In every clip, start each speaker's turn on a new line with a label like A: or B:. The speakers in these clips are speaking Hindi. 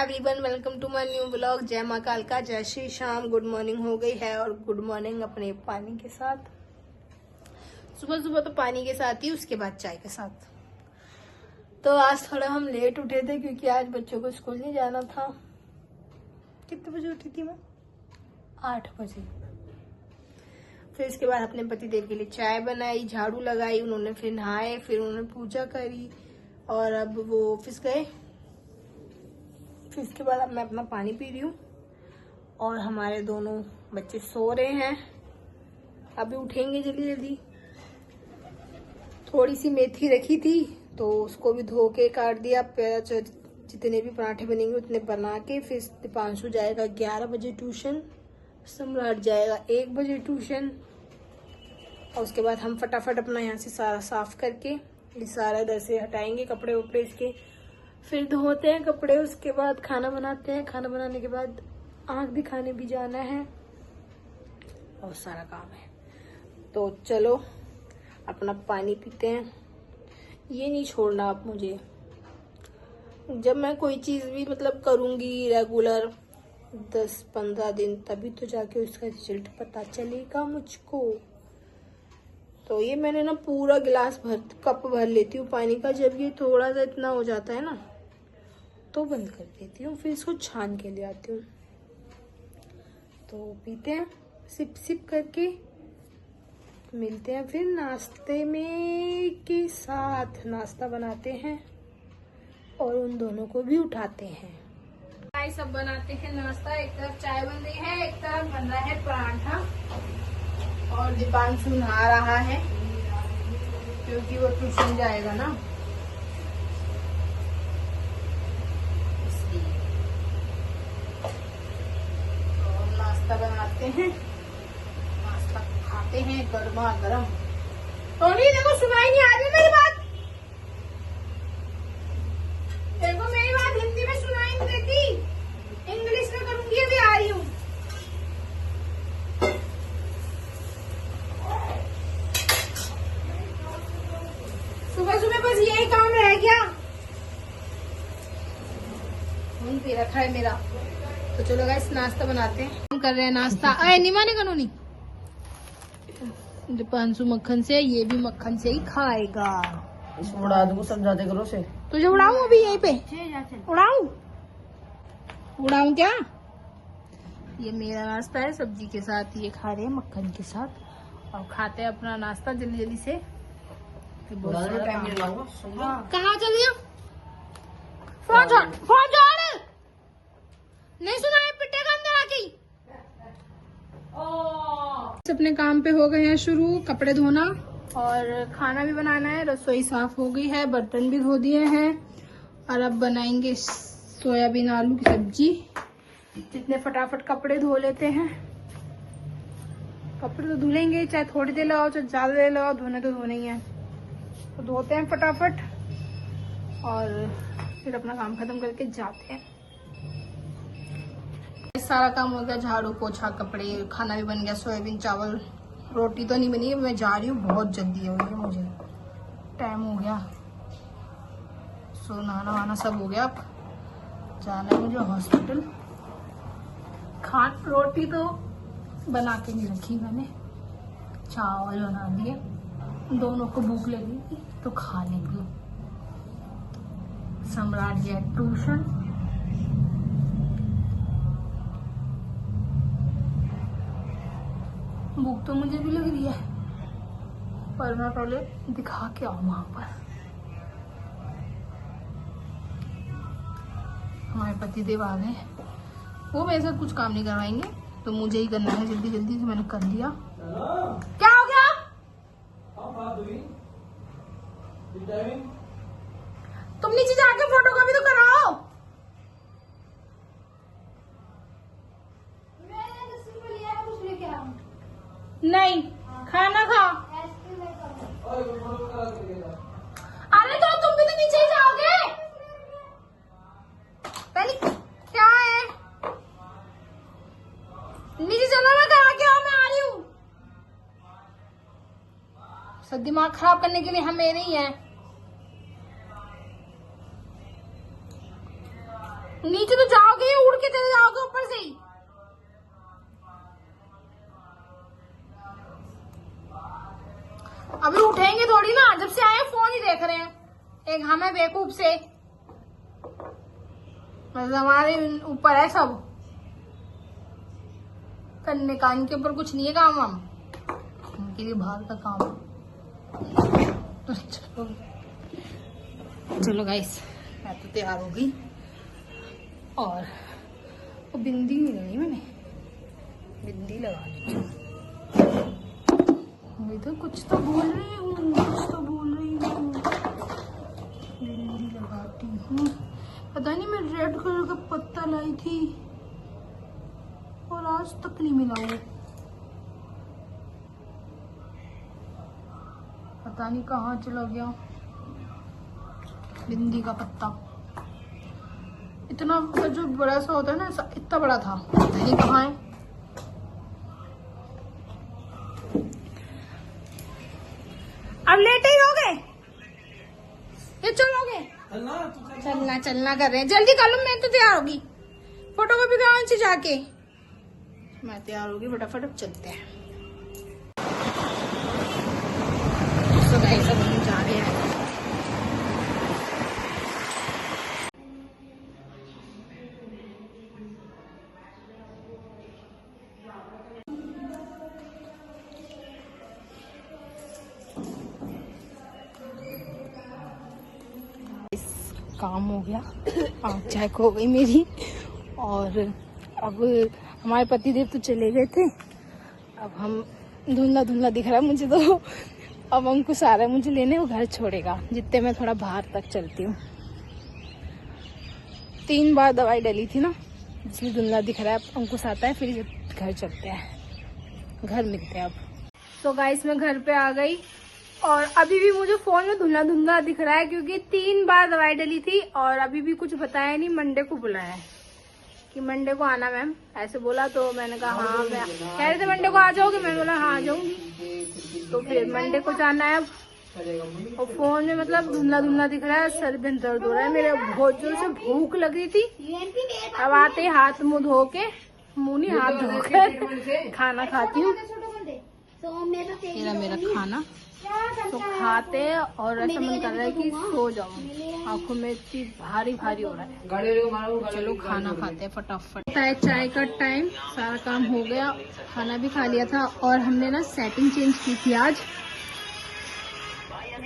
A: Everyone, welcome to my new vlog. जय माँ कालका, जय श्री श्याम। गुड मॉर्निंग हो गई है और गुड मॉर्निंग अपने पानी के साथ। सुबह सुबह तो पानी के साथ ही, उसके बाद चाय के साथ। तो आज थोड़ा हम लेट उठे थे क्योंकि आज बच्चों को स्कूल नहीं जाना था। कितने बजे उठी थी मैं? 8 बजे। फिर इसके बाद अपने पति देव के लिए चाय बनाई, झाड़ू लगाई, उन्होंने फिर नहाए, फिर उन्होंने पूजा करी और अब वो ऑफिस गए। फिर इसके बाद अब मैं अपना पानी पी रही हूँ और हमारे दोनों बच्चे सो रहे हैं। अभी उठेंगे जल्दी जल्दी। थोड़ी सी मेथी रखी थी तो उसको भी धो के काट दिया। जितने भी पराठे बनेंगे उतने बना के फिर दीपांशु जाएगा 11 बजे ट्यूशन, सम्राट जाएगा 1 बजे ट्यूशन। और उसके बाद हम फटाफट अपना यहाँ से सारा साफ करके ये सारा इधर से हटाएंगे, कपड़े उपड़े इसके, फिर धोते हैं कपड़े। उसके बाद खाना बनाते हैं। खाना बनाने के बाद आँख दिखाने भी जाना है और सारा काम है। तो चलो अपना पानी पीते हैं। ये नहीं छोड़ना आप मुझे। जब मैं कोई चीज़ भी मतलब करूँगी रेगुलर 10-15 दिन, तभी तो जाके उसका रिजल्ट पता चलेगा मुझको। तो ये मैंने ना पूरा गिलास कप भर लेती हूँ पानी का। जब ये थोड़ा सा इतना हो जाता है ना तो बंद कर देती हूँ, फिर इसको छान के ले आती हूँ। तो पीते हैं सिप सिप करके। मिलते हैं फिर नाश्ते में के साथ। नाश्ता बनाते हैं और उन दोनों को भी उठाते हैं। चाय सब बनाते हैं नाश्ता। एक तरफ चाय बन रही है, एक तरफ बन रहा है पराठा। और दीपांशु नहा रहा है क्योंकि वो ट्यूशन जाएगा ना, इसलिए। तो नाश्ता बनाते हैं, नाश्ता खाते हैं गर्मा गर्म। टोनी देखो, सुनाई नहीं आ रही मेरी बात। देखो मेरी बात हिंदी में सुनाई नहीं देती, इंग्लिश में करूंगी। अभी आ रही हूँ। सुबह सुबह बस यही काम रह गया। फोन पे रखा है मेरा। तो चलो गाइस नाश्ता बनाते हैं। हम कर रहे हैं नाश्ता। अरे नहीं मानेगा नोनी। दीपांशु मक्खन से, ये भी मक्खन से ही खाएगा।
B: उड़ा दूँ, समझाते करो से।
A: तुझे उड़ाऊं अभी यहीं पे? उड़ाऊं क्या? ये मेरा नाश्ता है सब्जी के साथ। ये खा रहे हैं मक्खन के साथ और खाते हैं अपना नाश्ता जल्दी जल्दी से।
B: टाइम नहीं लगाऊंगा।
A: कहाँ चलिए? फोन छोड़, फोन छोड़। नहीं सुना है, पिटेगा अंदर आके। अपने काम पे हो गए हैं शुरू। कपड़े धोना और खाना भी बनाना है। रसोई साफ हो गई है, बर्तन भी धो दिए हैं और अब बनाएंगे सोयाबीन आलू की सब्जी। जितने फटाफट कपड़े धो लेते हैं। कपड़े तो धुलेंगे, चाहे थोड़ी देर लगाओ चाहे ज्यादा देर लगाओ, धोने तो धोने ही है। तो धोते हैं फटाफट और फिर अपना काम खत्म करके जाते हैं। सारा काम हो गया, झाड़ू पोछा कपड़े, खाना भी बन गया। सोयाबीन चावल, रोटी तो नहीं बनी है। मैं जा रही हूँ, बहुत जल्दी हो गई है मुझे, टाइम हो गया। सो नहाना वाना सब हो गया। अब जाना है मुझे हॉस्पिटल। रोटी तो बना के नहीं रखी मैंने, चावल बना दिए। दोनों को भूख लगी थी तो खा लेंगे। सम्राट गया ट्यूशन। भूख तो मुझे भी लग रही है पर मैं पहले दिखा के आऊं वहां पर। हमारे पति देव आ गए। वो मेरे साथ कुछ काम नहीं करवाएंगे तो मुझे ही करना है जल्दी जल्दी से। मैंने कर लिया। क्या हो गया? तुम नीचे जाके फोटोकॉपी तो कराओ। नहीं, खाना खा। अरे तो तुम भी तो नीचे ही जाओगे। पहले क्या है? नीचे चलो ना, करा के आओ, मैं आ रही हूँ। सब दिमाग खराब करने के लिए हम मेरे ही हैं। नीचे के तो जाओगे, उड़ के चले जाओगे ऊपर से ही। अभी उठेंगे थोड़ी ना, जब से आए फोन ही देख रहे हैं। एक हमें बेवकूफ से, मतलब हमारे ऊपर है सब करने का, इनके ऊपर कुछ नहीं है काम, हम उनके लिए बाहर का काम। चलो गाइस, मैं तो तैयार हो गई और वो बिंदी नहीं लगाई मैंने, बिंदी लगा ली। मैं तो कुछ तो बोल रही हूँ, बिंदी लगाती हूँ। पता नहीं मैं रेड कलर का पत्ता लाई थी और आज तक नहीं मिला वो, पता नहीं कहाँ चला गया बिंदी का पत्ता। इतना जो बड़ा सा होता है ना, इतना बड़ा था, पता नहीं कहाँ है। अब लेटे ही होगे, ये चलोगे? चलना कर रहे हैं, जल्दी कर लो, मैं तो तैयार होगी। फोटोकॉपी कराने से जाके मैं तैयार होगी, फटाफट अब चलते हैं। तो गाइस अब हम जा रहे हैं। काम हो गया, आँख चेक हो गई मेरी, और अब हमारे पतिदेव तो चले गए थे। अब हम धुंधला धुंधला दिख रहा है मुझे तो। अब अंकुश आ रहा है मुझे लेने, वो घर छोड़ेगा जितने मैं थोड़ा बाहर तक चलती हूँ। 3 बार दवाई डली थी ना, इसलिए धुंधला दिख रहा है। अब अंकुश आता है फिर घर चलते हैं, घर मिलते हैं अब। तो गाइस मैं घर पे आ गई और अभी भी मुझे फोन में धुंधला धुंधला दिख रहा है, क्योंकि 3 बार दवाई डली थी और अभी भी कुछ बताया नहीं। मंडे को बुलाया है कि मंडे को आना मैम, ऐसे बोला। तो मैंने कहा हाँ, मैं कह रहे थे मंडे को आ जाओगे, मैंने बोला हाँ आ जाऊंगी। तो फिर मंडे को जाना है अब। और फोन में मतलब धुंधला धुंधला दिख रहा है, सर में दर्द हो रहा है मेरे, बहुत जोर से भूख लग रही थी। अब आते ही हाथ मुंह धो के, मुंह नहीं हाथ धो के खाना खाती हूँ। मेरा खाना तो खाते और ऐसा मन कर रहा है कि सो जाऊं, आंखों में इतनी भारी भारी हो रहा है। चलो खाना खाते हैं फटाफट। चाय का टाइम, सारा काम हो गया, खाना भी खा लिया था। और हमने ना सेटिंग चेंज की थी आज,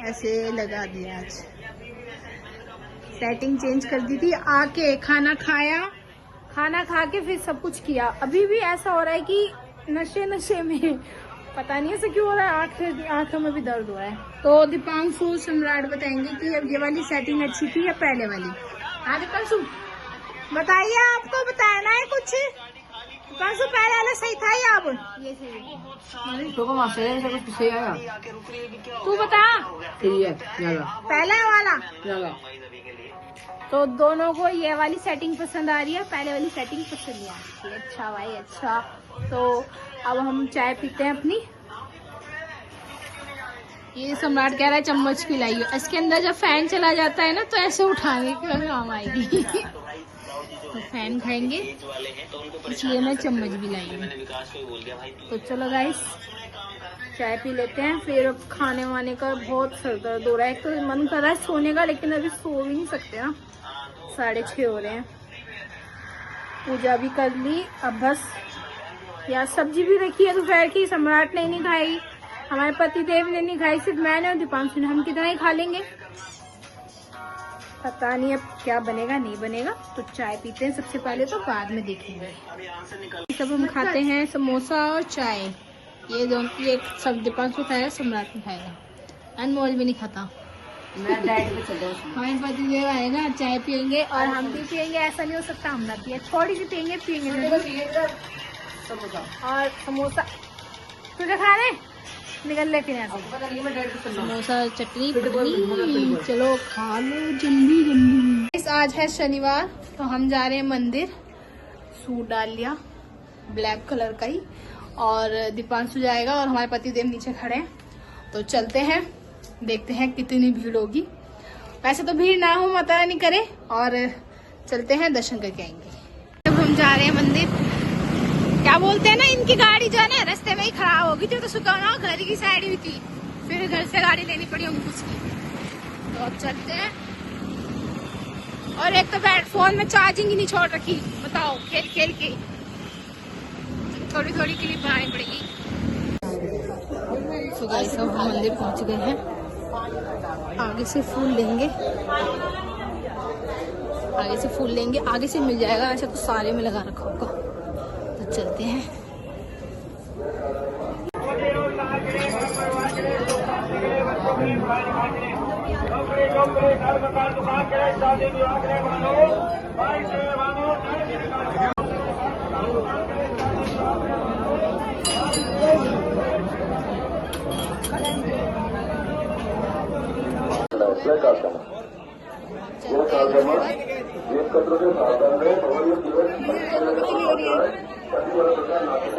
A: ऐसे लगा दिया। आज सेटिंग चेंज कर दी थी, आके खाना खाया, खाना खा के फिर सब कुछ किया। अभी भी ऐसा हो रहा है कि नशे में, पता नहीं ऐसा क्यों हो रहा है, आंखों में भी दर्द हो रहा है। तो दीपांशु सम्राट बताएंगे कि अब ये वाली सेटिंग अच्छी थी या पहले वाली। हाँ दीपांशु बताइए, आपको बताना है कुछ? दीपांशु पहले वाला सही था या अब ये सही है? तू बता, पहले वाला। तो दोनों को ये वाली सेटिंग पसंद आ रही है, पहले वाली सेटिंग पसंद नहीं आ रही। अच्छा भाई अच्छा। तो अब हम चाय पीते हैं अपनी। ये सम्राट कह रहा है चम्मच भी लाइए, इसके अंदर जब फैन चला जाता है ना तो ऐसे उठाने के काम आएगी। तो फैन खाएंगे, इसलिए मैं चम्मच भी लाई हूँ। तो चलो गाइस चाय पी लेते हैं, फिर खाने वाने का बहुत सर दर्द हो रहा है। तो मन कर रहा है सोने का, लेकिन अभी सो भी नहीं सकते ना, 6:30 हो रहे हैं। पूजा भी कर ली, अब बस यार सब्जी भी रखी है दोपहर की, सम्राट ने नहीं खाई, हमारे पति देव ने नहीं खाई, सिर्फ मैंने और दीपांशु ने। हम कितना ही खा लेंगे, पता नहीं अब क्या बनेगा नहीं बनेगा। तो चाय पीते हैं सबसे पहले, तो बाद में देखेंगे। सब हम खाते हैं समोसा और चाय, ये दोनों। ये सब दीपांशु खाएगा, सम्राट नहीं खाएगा, अनमोल भी नहीं खाता। हमारे पति देव आएगा, चाय पियेंगे और हम भी पियेंगे। ऐसा नहीं हो सकता हम ना पिए, थोड़ी सी पियेंगे। और समोसा तुझे खाने निकल ले फिर समोसा चटनी। चलो खा लो जल्दी जल्दी। आज है शनिवार, तो हम जा रहे हैं मंदिर। सूट डाल लिया ब्लैक कलर का ही, और दीपांशु जाएगा और हमारे पति देव नीचे खड़े हैं। तो चलते हैं, देखते हैं कितनी भीड़ होगी। वैसे तो भीड़ ना हो, माता रानी करे, और चलते हैं, दर्शन करके आएंगे। अब हम जा रहे हैं मंदिर। क्या बोलते हैं ना, इनकी गाड़ी जो है ना रास्ते में ही खराब हो गई थी, तो सुकौना घर की साइड ही थी, फिर घर से गाड़ी लेनी पड़ी अंकुश की। तो अब चलते हैं। और एक तो फोन में चार्जिंग ही नहीं छोड़ रखी, बताओ, खेल खेल के थोड़ी थोड़ी क्लिप बनानी पड़ेगी। तो गाइस अब हम मंदिर पहुंच गए हैं। आगे से फूल लेंगे, आगे से फूल लेंगे, आगे से मिल जाएगा, ऐसा तो सारे में लगा रखा होगा। तो चलते हैं।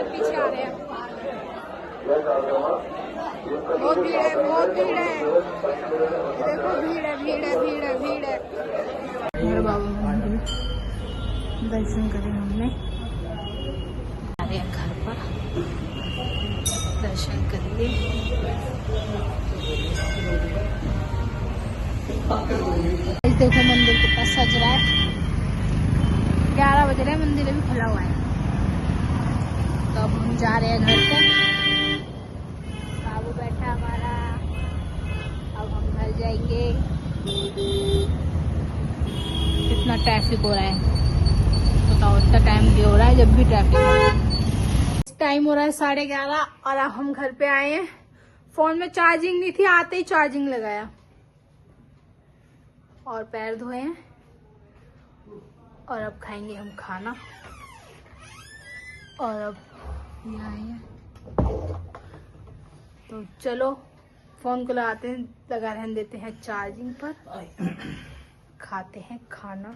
A: पीछे आ रहे हैं, बहुत भीड़ है, बहुत भीड़ है, देखो भीड़ है, भीड़ है, भीड़ है, भीड़ है। मेरे बाबा मंदिर दर्शन करे हमने, आ रहे हैं घर पर, दर्शन करिए। देखो मंदिर कितना सज रहा है, 11 बज रहे हैं, मंदिर अभी खुला हुआ है। तो अब हम जा रहे हैं घर पर। बाबू बैठा हमारा, अब हम घर जाएंगे। कितना ट्रैफिक हो रहा है, बताओ, इतना टाइम भी हो रहा है जब भी ट्रैफिक हो रहा है। टाइम हो रहा है 11:30 और अब हम घर पे आए हैं। फोन में चार्जिंग नहीं थी, आते ही चार्जिंग लगाया और पैर धोए हैं। और अब खाएंगे हम खाना। और अब ये आए हैं, तो चलो फोन को लगाते हैं, लगा रहने देते हैं चार्जिंग पर, खाते हैं खाना।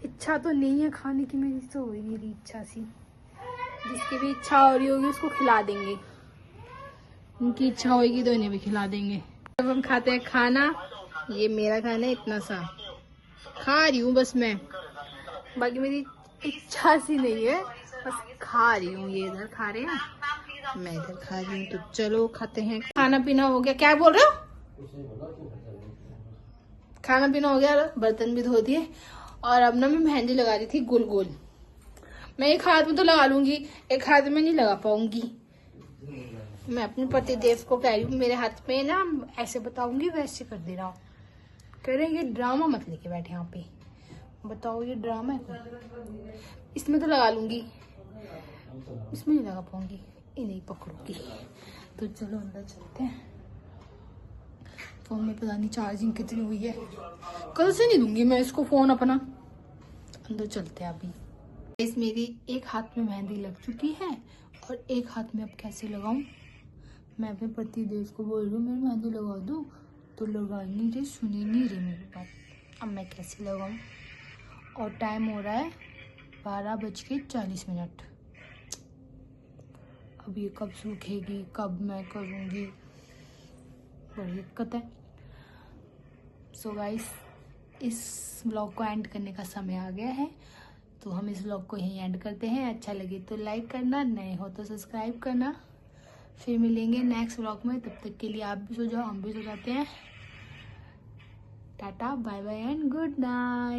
A: इच्छा तो नहीं है खाने की, मेरी तो हो ही नहीं रही इच्छा सी। जिसकी भी इच्छा हो रही होगी उसको खिला देंगे, उनकी इच्छा होगी तो इन्हें भी खिला देंगे। अब हम खाते हैं खाना। ये मेरा खाना है, इतना सा खा रही हूँ बस मैं, बाकी मेरी इच्छा सी नहीं है, बस खा रही हूँ। ये इधर खा रहे हैं, मैं इधर खा रही हूँ। तो चलो खाते हैं। खाना पीना हो गया, क्या बोल रहे हो? खाना पीना हो गया, बर्तन भी धो दिए। और अब ना मैं मेहंदी लगा रही थी गोल गोल। मैं एक हाथ में तो लगा लूंगी, एक हाथ में नहीं लगा पाऊंगी। मैं अपने पति देव को कह रही हूँ, मेरे हाथ में ना ऐसे बताऊंगी वैसे कर दे रहा हूँ। कह रहे हैं ये ड्रामा मत लेके बैठे यहाँ पे, बताओ ये ड्रामा है कोई? इसमें तो लगा लूंगी, इसमें नहीं लगा पाऊंगी, ये नहीं पकड़ूंगी। तो चलो अंदर चलते हैं। फोन में पता नहीं चार्जिंग कितनी हुई है, कल से नहीं दूंगी मैं इसको फोन अपना। अंदर चलते हैं अभी। इस मेरी एक हाथ में मेहंदी लग चुकी है और एक हाथ में अब कैसे लगाऊं? मैं अपने पति देव को बोल रही हूँ मेरी मेहंदी लगा दो, तो लगा नहीं रहे, सुनी नहीं रही मेरी बात। अब मैं कैसे लगाऊं? और टाइम हो रहा है 12:40। अब ये कब सूखेगी, कब मैं करूँगी, बड़ी दिक्कत है। सो गाइस, इस व्लॉग को एंड करने का समय आ गया है, तो हम इस व्लॉग को यहीं एंड करते हैं। अच्छा लगे तो लाइक करना, नए हो तो सब्सक्राइब करना। फिर मिलेंगे नेक्स्ट व्लॉग में, तब तक के लिए आप भी सो जाओ, हम भी सो जाते हैं। Tata, bye bye and good night.